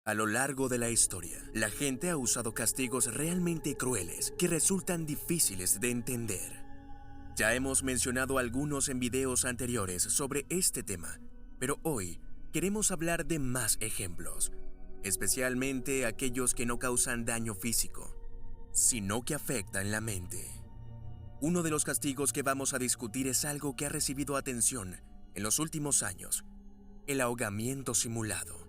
A lo largo de la historia, la gente ha usado castigos realmente crueles que resultan difíciles de entender. Ya hemos mencionado algunos en videos anteriores sobre este tema, pero hoy queremos hablar de más ejemplos, especialmente aquellos que no causan daño físico, sino que afectan la mente. Uno de los castigos que vamos a discutir es algo que ha recibido atención en los últimos años: el ahogamiento simulado.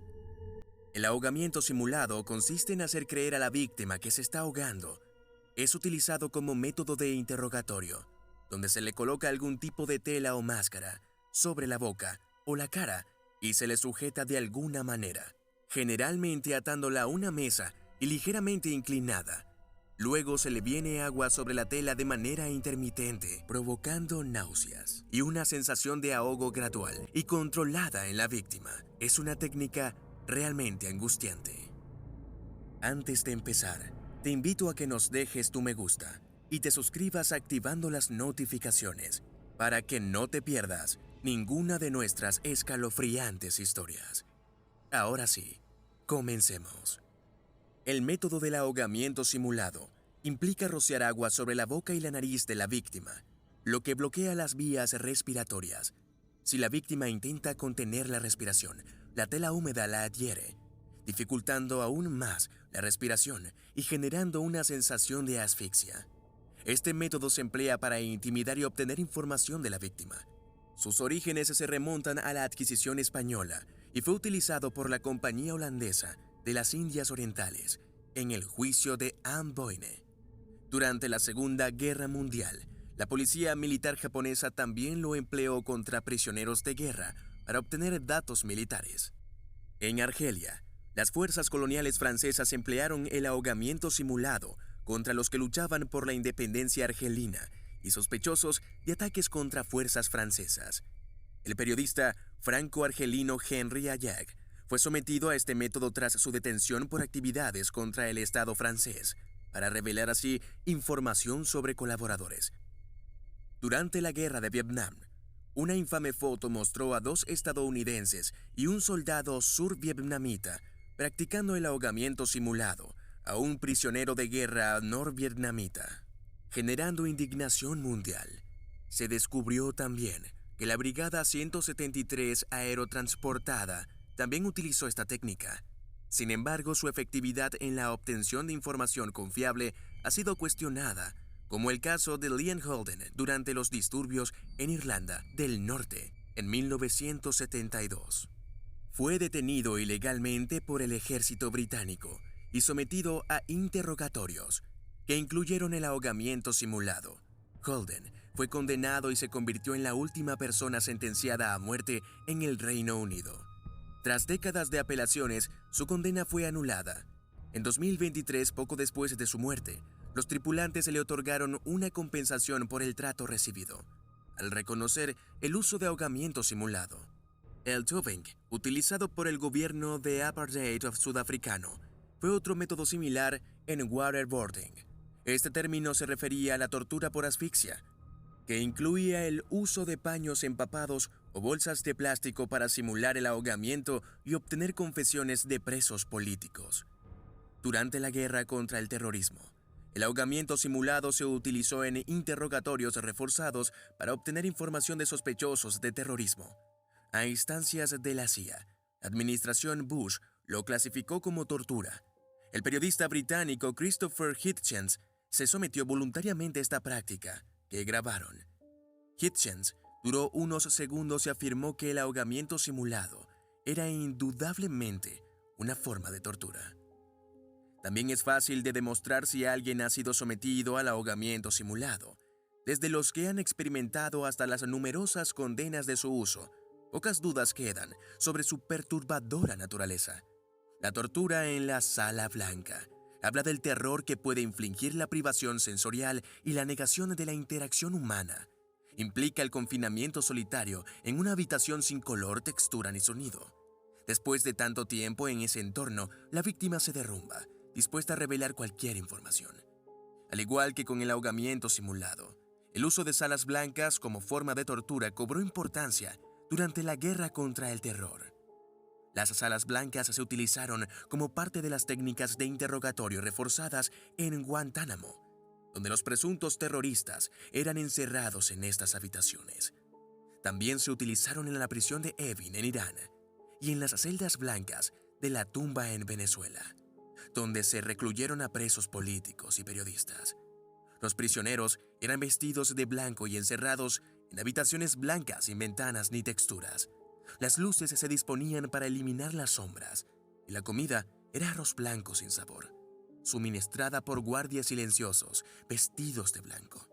El ahogamiento simulado consiste en hacer creer a la víctima que se está ahogando. Es utilizado como método de interrogatorio, donde se le coloca algún tipo de tela o máscara sobre la boca o la cara y se le sujeta de alguna manera, generalmente atándola a una mesa y ligeramente inclinada. Luego se le viene agua sobre la tela de manera intermitente, provocando náuseas y una sensación de ahogo gradual y controlada en la víctima. Es una técnica realmente angustiante. Antes de empezar, te invito a que nos dejes tu me gusta y te suscribas activando las notificaciones para que no te pierdas ninguna de nuestras escalofriantes historias. Ahora sí, comencemos. El método del ahogamiento simulado implica rociar agua sobre la boca y la nariz de la víctima, lo que bloquea las vías respiratorias. Si la víctima intenta contener la respiración, la tela húmeda la adhiere, dificultando aún más la respiración y generando una sensación de asfixia. Este método se emplea para intimidar y obtener información de la víctima. Sus orígenes se remontan a la adquisición española y fue utilizado por la Compañía Holandesa de las Indias Orientales en el juicio de Anne Boyne. Durante la Segunda Guerra Mundial, la policía militar japonesa también lo empleó contra prisioneros de guerra para obtener datos militares. En Argelia, las fuerzas coloniales francesas emplearon el ahogamiento simulado contra los que luchaban por la independencia argelina y sospechosos de ataques contra fuerzas francesas. El periodista franco-argelino Henri Ayac fue sometido a este método tras su detención por actividades contra el Estado francés, para revelar así información sobre colaboradores. Durante la Guerra de Vietnam, una infame foto mostró a dos estadounidenses y un soldado survietnamita practicando el ahogamiento simulado a un prisionero de guerra norvietnamita, generando indignación mundial. Se descubrió también que la Brigada 173 Aerotransportada también utilizó esta técnica. Sin embargo, su efectividad en la obtención de información confiable ha sido cuestionada, como el caso de Liam Holden durante los disturbios en Irlanda del Norte en 1972. Fue detenido ilegalmente por el ejército británico y sometido a interrogatorios que incluyeron el ahogamiento simulado. Holden fue condenado y se convirtió en la última persona sentenciada a muerte en el Reino Unido. Tras décadas de apelaciones, su condena fue anulada. En 2023, poco después de su muerte, los tripulantes le otorgaron una compensación por el trato recibido, al reconocer el uso de ahogamiento simulado. El tubing, utilizado por el gobierno de apartheid sudafricano, fue otro método similar en waterboarding. Este término se refería a la tortura por asfixia, que incluía el uso de paños empapados o bolsas de plástico para simular el ahogamiento y obtener confesiones de presos políticos. Durante la guerra contra el terrorismo, el ahogamiento simulado se utilizó en interrogatorios reforzados para obtener información de sospechosos de terrorismo. A instancias de la CIA, la administración Bush lo clasificó como tortura. El periodista británico Christopher Hitchens se sometió voluntariamente a esta práctica, que grabaron. Hitchens duró unos segundos y afirmó que el ahogamiento simulado era indudablemente una forma de tortura. También es fácil de demostrar si alguien ha sido sometido al ahogamiento simulado. Desde los que han experimentado hasta las numerosas condenas de su uso, pocas dudas quedan sobre su perturbadora naturaleza. La tortura en la Sala Blanca habla del terror que puede infligir la privación sensorial y la negación de la interacción humana. Implica el confinamiento solitario en una habitación sin color, textura ni sonido. Después de tanto tiempo en ese entorno, la víctima se derrumba, dispuesta a revelar cualquier información. Al igual que con el ahogamiento simulado, el uso de salas blancas como forma de tortura cobró importancia durante la guerra contra el terror. Las salas blancas se utilizaron como parte de las técnicas de interrogatorio reforzadas en Guantánamo, donde los presuntos terroristas eran encerrados en estas habitaciones. También se utilizaron en la prisión de Evin en Irán y en las celdas blancas de la Tumba en Venezuela, donde se recluyeron a presos políticos y periodistas. Los prisioneros eran vestidos de blanco y encerrados en habitaciones blancas sin ventanas ni texturas. Las luces se disponían para eliminar las sombras y la comida era arroz blanco sin sabor, suministrada por guardias silenciosos vestidos de blanco.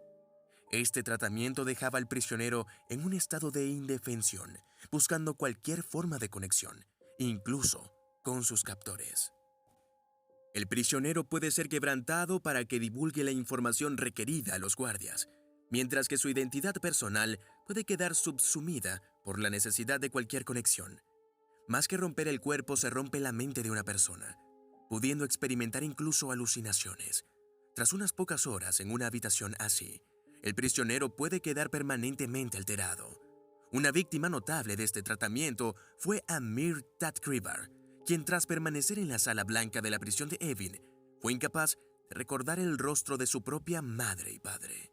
Este tratamiento dejaba al prisionero en un estado de indefensión, buscando cualquier forma de conexión, incluso con sus captores. El prisionero puede ser quebrantado para que divulgue la información requerida a los guardias, mientras que su identidad personal puede quedar subsumida por la necesidad de cualquier conexión. Más que romper el cuerpo, se rompe la mente de una persona, pudiendo experimentar incluso alucinaciones. Tras unas pocas horas en una habitación así, el prisionero puede quedar permanentemente alterado. Una víctima notable de este tratamiento fue Amir Tatkrivar, quien tras permanecer en la sala blanca de la prisión de Evin, fue incapaz de recordar el rostro de su propia madre y padre.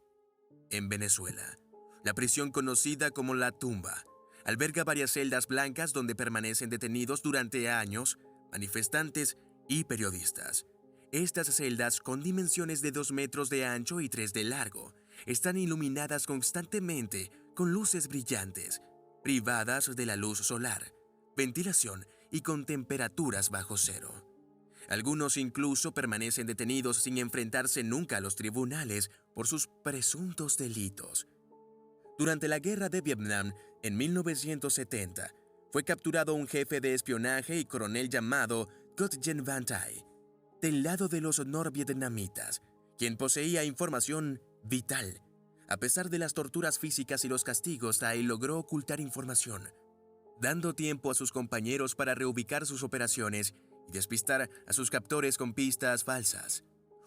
En Venezuela, la prisión conocida como La Tumba alberga varias celdas blancas donde permanecen detenidos durante años manifestantes y periodistas. Estas celdas, con dimensiones de 2 metros de ancho y 3 de largo, están iluminadas constantemente con luces brillantes, privadas de la luz solar, ventilación y con temperaturas bajo cero. Algunos incluso permanecen detenidos sin enfrentarse nunca a los tribunales por sus presuntos delitos. Durante la Guerra de Vietnam, en 1970, fue capturado un jefe de espionaje y coronel llamado Nguyen Van Thai, del lado de los norvietnamitas, quien poseía información vital. A pesar de las torturas físicas y los castigos, Thai logró ocultar información, dando tiempo a sus compañeros para reubicar sus operaciones y despistar a sus captores con pistas falsas.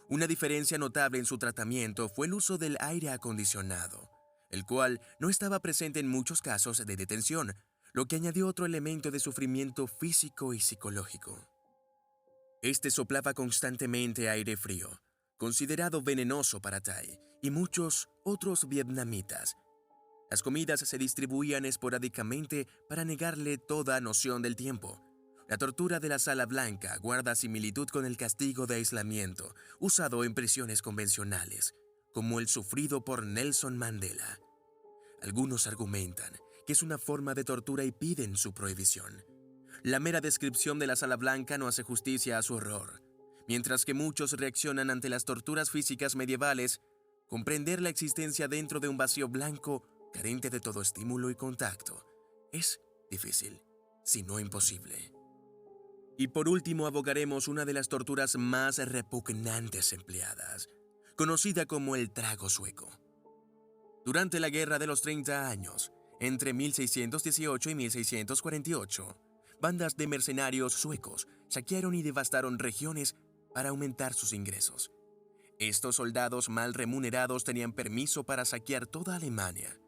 Una diferencia notable en su tratamiento fue el uso del aire acondicionado, el cual no estaba presente en muchos casos de detención, lo que añadió otro elemento de sufrimiento físico y psicológico. Este soplaba constantemente aire frío, considerado venenoso para Thai y muchos otros vietnamitas. Las comidas se distribuían esporádicamente para negarle toda noción del tiempo. La tortura de la sala blanca guarda similitud con el castigo de aislamiento usado en prisiones convencionales, como el sufrido por Nelson Mandela. Algunos argumentan que es una forma de tortura y piden su prohibición. La mera descripción de la sala blanca no hace justicia a su horror. Mientras que muchos reaccionan ante las torturas físicas medievales, comprender la existencia dentro de un vacío blanco carente de todo estímulo y contacto es difícil, si no imposible. Y por último abogaremos una de las torturas más repugnantes empleadas, conocida como el trago sueco. Durante la Guerra de los 30 años, entre 1618 y 1648, bandas de mercenarios suecos saquearon y devastaron regiones para aumentar sus ingresos. Estos soldados mal remunerados tenían permiso para saquear toda Alemania,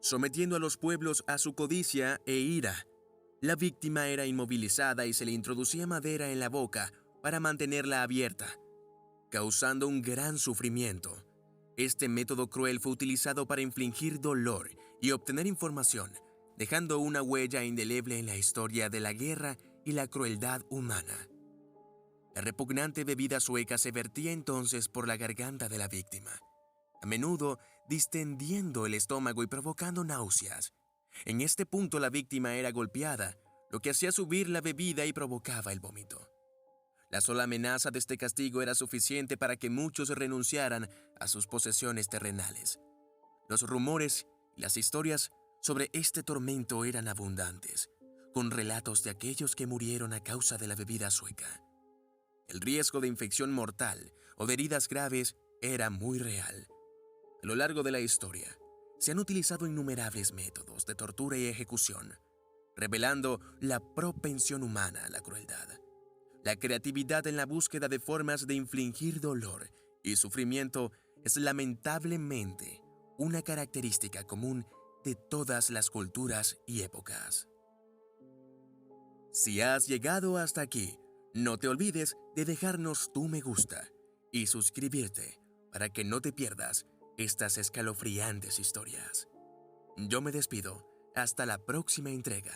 sometiendo a los pueblos a su codicia e ira. La víctima era inmovilizada y se le introducía madera en la boca para mantenerla abierta, causando un gran sufrimiento. Este método cruel fue utilizado para infligir dolor y obtener información, dejando una huella indeleble en la historia de la guerra y la crueldad humana. La repugnante bebida sueca se vertía entonces por la garganta de la víctima, a menudo distendiendo el estómago y provocando náuseas. En este punto la víctima era golpeada, lo que hacía subir la bebida y provocaba el vómito. La sola amenaza de este castigo era suficiente para que muchos renunciaran a sus posesiones terrenales. Los rumores y las historias sobre este tormento eran abundantes, con relatos de aquellos que murieron a causa de la bebida sueca. El riesgo de infección mortal o de heridas graves era muy real. A lo largo de la historia, se han utilizado innumerables métodos de tortura y ejecución, revelando la propensión humana a la crueldad. La creatividad en la búsqueda de formas de infligir dolor y sufrimiento es lamentablemente una característica común de todas las culturas y épocas. Si has llegado hasta aquí, no te olvides de dejarnos tu me gusta y suscribirte para que no te pierdas estas escalofriantes historias. Yo me despido, hasta la próxima entrega.